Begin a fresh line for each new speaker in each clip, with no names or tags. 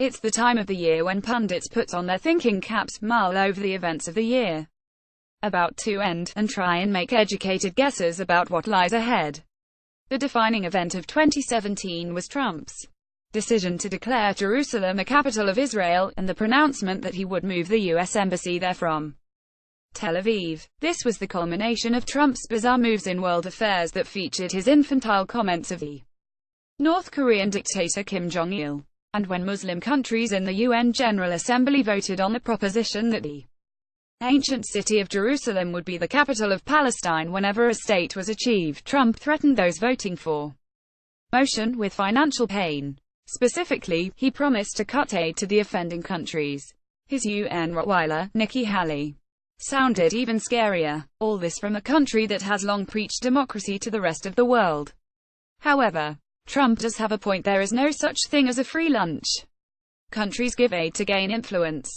It's the time of the year when pundits put on their thinking caps, mull over the events of the year about to end, and try and make educated guesses about what lies ahead. The defining event of 2017 was Trump's decision to declare Jerusalem a capital of Israel, and the pronouncement that he would move the U.S. embassy there from Tel Aviv. This was the culmination of Trump's bizarre moves in world affairs that featured his infantile comments of the North Korean dictator Kim Jong-il. And when Muslim countries in the UN General Assembly voted on the proposition that the ancient city of Jerusalem would be the capital of Palestine whenever a state was achieved, Trump threatened those voting for motion with financial pain. Specifically, he promised to cut aid to the offending countries. His UN Rottweiler, Nikki Haley, sounded even scarier. All this from a country that has long preached democracy to the rest of the world. However, Trump does have a point: there is no such thing as a free lunch. Countries give aid to gain influence,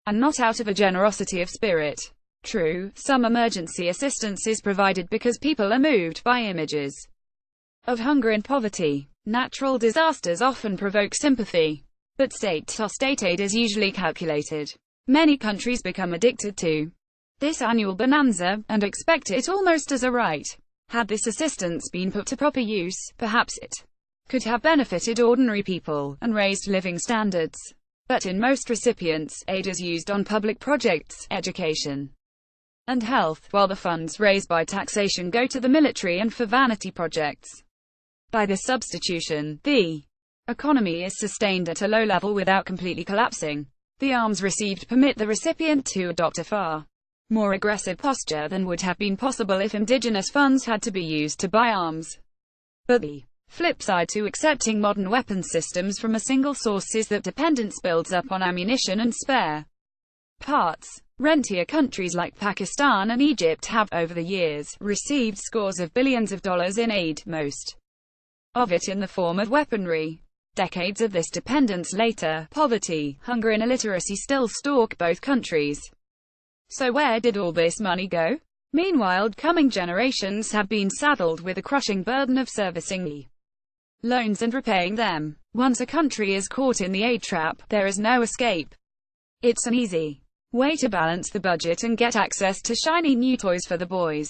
and not out of a generosity of spirit. True, some emergency assistance is provided because people are moved by images of hunger and poverty. Natural disasters often provoke sympathy, but state-to-state aid is usually calculated. Many countries become addicted to this annual bonanza, and expect it almost as a right. Had this assistance been put to proper use, perhaps it could have benefited ordinary people, and raised living standards. But in most recipients, aid is used on public projects, education, and health, while the funds raised by taxation go to the military and for vanity projects. By this substitution, the economy is sustained at a low level without completely collapsing. The arms received permit the recipient to adopt a far more aggressive posture than would have been possible if indigenous funds had to be used to buy arms. But the flip side to accepting modern weapons systems from a single source is that dependence builds up on ammunition and spare parts. Rentier countries like Pakistan and Egypt have, over the years, received scores of billions of dollars in aid, most of it in the form of weaponry. Decades of this dependence later, poverty, hunger and illiteracy still stalk both countries. So where did all this money go? Meanwhile, coming generations have been saddled with the crushing burden of servicing the loans and repaying them. Once a country is caught in the aid trap, there is no escape. It's an easy way to balance the budget and get access to shiny new toys for the boys.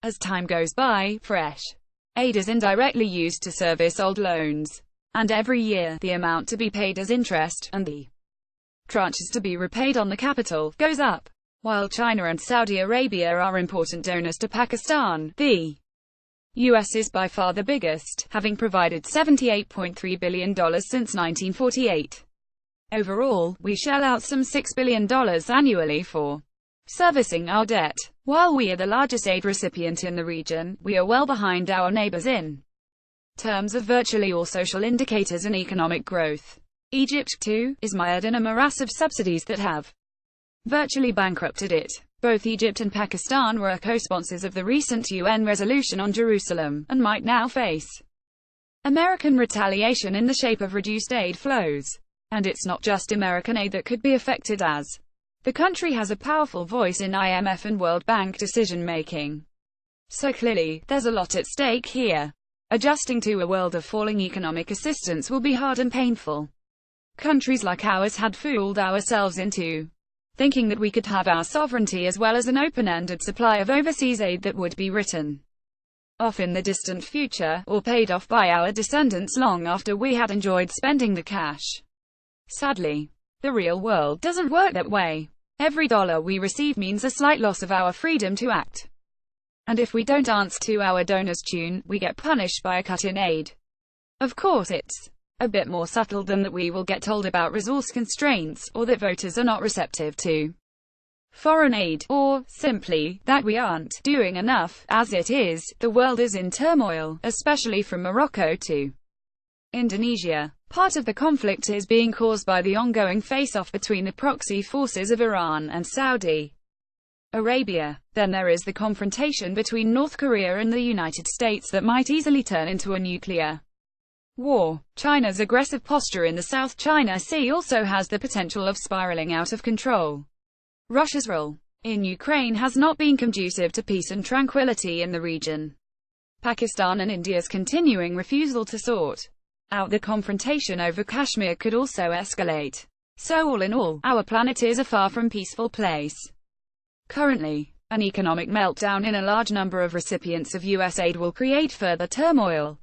As time goes by, fresh aid is indirectly used to service old loans. And every year, the amount to be paid as interest, and the tranches to be repaid on the capital, goes up. While China and Saudi Arabia are important donors to Pakistan, the U.S. is by far the biggest, having provided $78.3 billion since 1948. Overall, we shell out some $6 billion annually for servicing our debt. While we are the largest aid recipient in the region, we are well behind our neighbors in terms of virtually all social indicators and economic growth. Egypt, too, is mired in a morass of subsidies that have virtually bankrupted it. Both Egypt and Pakistan were co-sponsors of the recent UN resolution on Jerusalem, and might now face American retaliation in the shape of reduced aid flows. And it's not just American aid that could be affected, as the country has a powerful voice in IMF and World Bank decision-making. So clearly, there's a lot at stake here. Adjusting to a world of falling economic assistance will be hard and painful. Countries like ours had fooled ourselves into thinking that we could have our sovereignty as well as an open-ended supply of overseas aid that would be written off in the distant future, or paid off by our descendants long after we had enjoyed spending the cash. Sadly, the real world doesn't work that way. Every dollar we receive means a slight loss of our freedom to act. And if we don't answer to our donors' tune, we get punished by a cut in aid. Of course, it's a bit more subtle than that we will get told about resource constraints, or that voters are not receptive to foreign aid, or, simply, that we aren't doing enough. As it is, the world is in turmoil, especially from Morocco to Indonesia. Part of the conflict is being caused by the ongoing face-off between the proxy forces of Iran and Saudi Arabia. Then there is the confrontation between North Korea and the United States that might easily turn into a nuclear war. China's aggressive posture in the South China Sea also has the potential of spiraling out of control. Russia's role in Ukraine has not been conducive to peace and tranquility in the region. Pakistan and India's continuing refusal to sort out, the confrontation over Kashmir could also escalate. So all in all, our planet is a far from peaceful place. Currently, an economic meltdown in a large number of recipients of US aid will create further turmoil.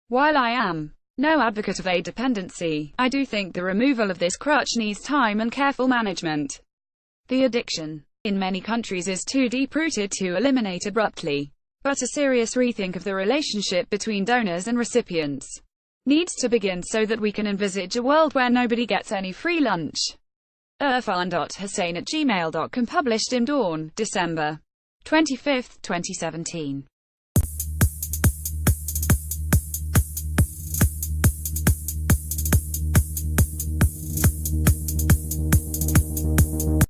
While I am no advocate of aid dependency, I do think the removal of this crutch needs time and careful management. The addiction in many countries is too deep-rooted to eliminate abruptly. But a serious rethink of the relationship between donors and recipients needs to begin so that we can envisage a world where nobody gets any free lunch. Irfan.Hussain@gmail.com, published in Dawn, December 25, 2017.